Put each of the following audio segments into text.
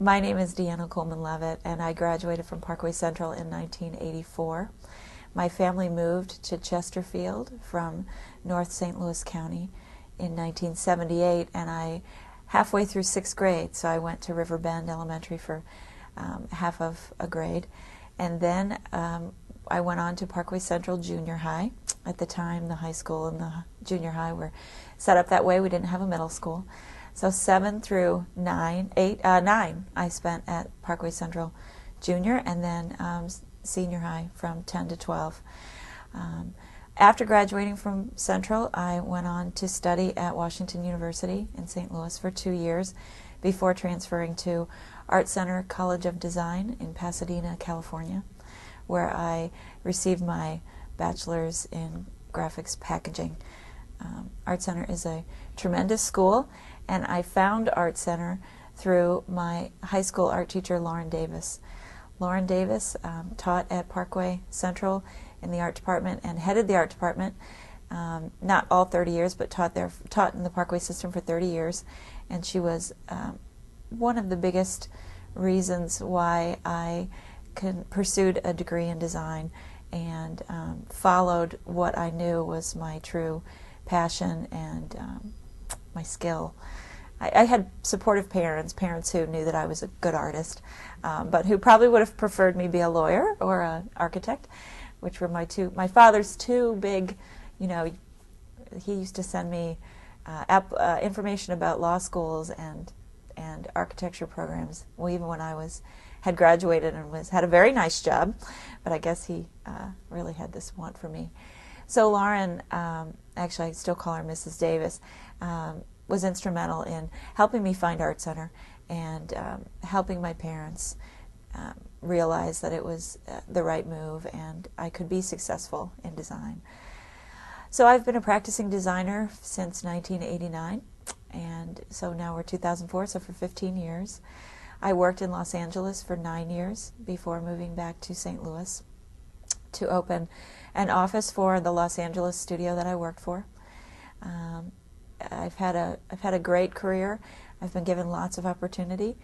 My name is Deanna Kuhlmann-Leavitt, and I graduated from Parkway Central in 1984. My family moved to Chesterfield from North St. Louis County in 1978, and I halfway through 6th grade, so I went to River Bend Elementary for half of a grade, and then I went on to Parkway Central Junior High. At the time, the high school and the junior high were set up that way. We didn't have a middle school. So 7 through 9, 9 I spent at Parkway Central Junior, and then senior high from 10 to 12. After graduating from Central, I went on to study at Washington University in St. Louis for 2 years before transferring to Art Center College of Design in Pasadena, California, where I received my bachelor's in graphics packaging. Art Center is a tremendous school, and I found Art Center through my high school art teacher, Lauren Davis. Lauren Davis taught at Parkway Central in the art department and headed the art department, not all 30 years, but taught in the Parkway system for 30 years. And she was one of the biggest reasons why I pursued a degree in design and followed what I knew was my true passion and my skill. I had supportive parents who knew that I was a good artist, but who probably would have preferred me be a lawyer or an architect, which were my father's two big, he used to send me information about law schools and architecture programs, well, even when I had graduated and had a very nice job, but I guess he really had this want for me. So Lauren, actually I still call her Mrs. Davis, was instrumental in helping me find Art Center and helping my parents realize that it was the right move and I could be successful in design. So I've been a practicing designer since 1989, and so now we're 2004, so for 15 years. I worked in Los Angeles for 9 years before moving back to St. Louis to open an office for the Los Angeles studio that I worked for. I've had a great career. I've been given lots of opportunity.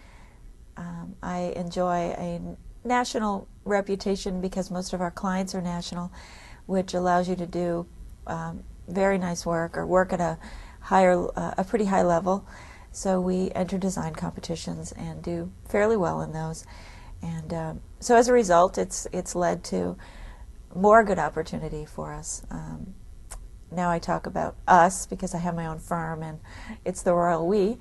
I enjoy a national reputation because most of our clients are national, which allows you to do very nice work or work at a pretty high level. So we enter design competitions and do fairly well in those. And so as a result, it's led to more good opportunity for us. Now I talk about us because I have my own firm and it's the royal we.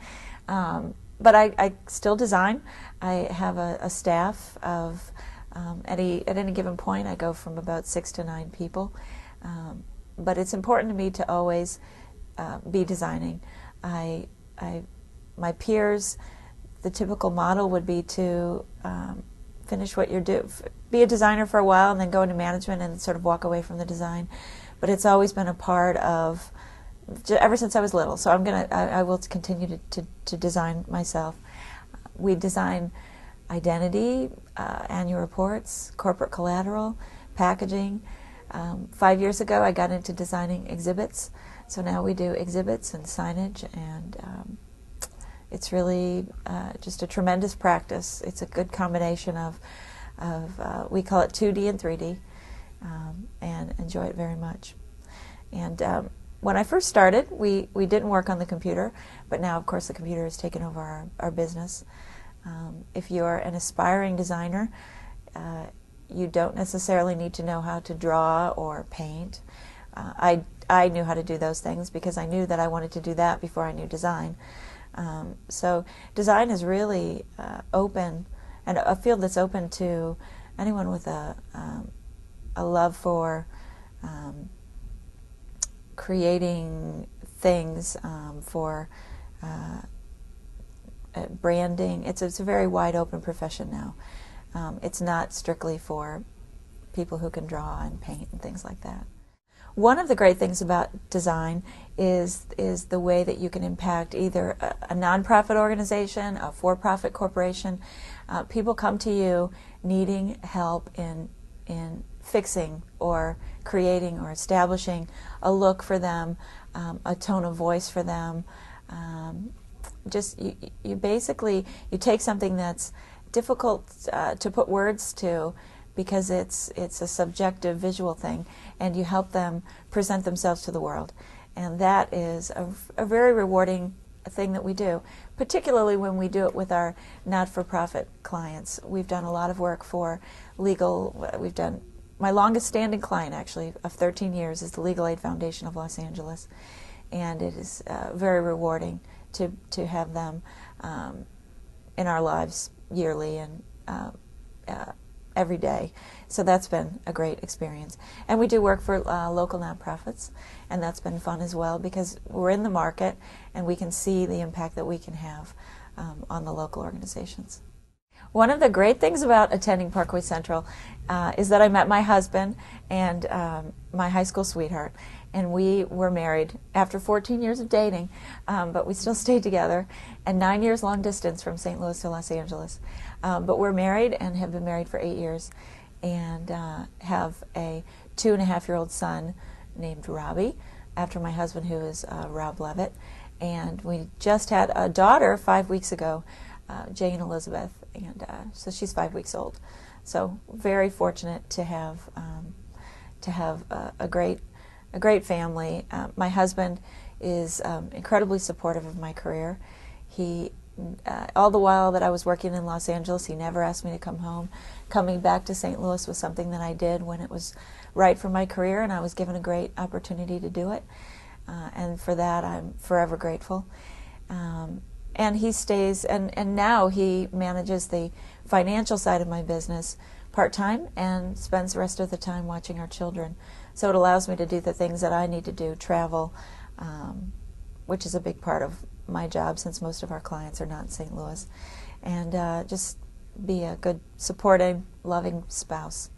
But I still design. I have a staff of, at any given point, I go from about 6 to 9 people. But it's important to me to always be designing. My peers, the typical model would be to finish what you're doing, be a designer for a while and then go into management and sort of walk away from the design. But it's always been a part of, ever since I was little, so I will continue to design myself. We design identity, annual reports, corporate collateral, packaging. 5 years ago I got into designing exhibits, so now we do exhibits and signage, and it's really just a tremendous practice. It's a good combination of we call it 2D and 3D, and enjoy it very much. And when I first started, we didn't work on the computer, but now, of course, the computer has taken over our business. If you're an aspiring designer, you don't necessarily need to know how to draw or paint. I knew how to do those things because I knew that I wanted to do that before I knew design. So design is really open, and a field that's open to anyone with a love for creating things, for branding. It's a very wide open profession now. It's not strictly for people who can draw and paint and things like that. One of the great things about design is the way that you can impact either a nonprofit organization, a for-profit corporation. People come to you needing help in fixing or creating or establishing a look for them, a tone of voice for them, just you basically you take something that's difficult to put words to, because it's a subjective visual thing, and you help them present themselves to the world. And that is a very rewarding thing that we do, particularly when we do it with our not-for-profit clients. We've done a lot of work for legal, we've done, my longest standing client actually of 13 years is the Legal Aid Foundation of Los Angeles, and it is very rewarding to have them in our lives yearly and every day. So that's been a great experience. And we do work for local nonprofits, and that's been fun as well, because we're in the market and we can see the impact that we can have on the local organizations. One of the great things about attending Parkway Central is that I met my husband and my high school sweetheart, and we were married after 14 years of dating, but we still stayed together, and 9 years long distance from St. Louis to Los Angeles. But we're married and have been married for 8 years, and have a 2.5-year-old son named Robbie, after my husband, who is Rob Leavitt. And we just had a daughter 5 weeks ago, Jane Elizabeth, and so she's 5 weeks old. So very fortunate to have a great family. My husband is incredibly supportive of my career. He all the while that I was working in Los Angeles, he never asked me to come home. Coming back to St. Louis was something that I did when it was right for my career, and I was given a great opportunity to do it. And for that, I'm forever grateful. And he stays, and now he manages the financial side of my business part-time and spends the rest of the time watching our children. So it allows me to do the things that I need to do, travel, which is a big part of my job since most of our clients are not in St. Louis, and just be a good, supporting, loving spouse.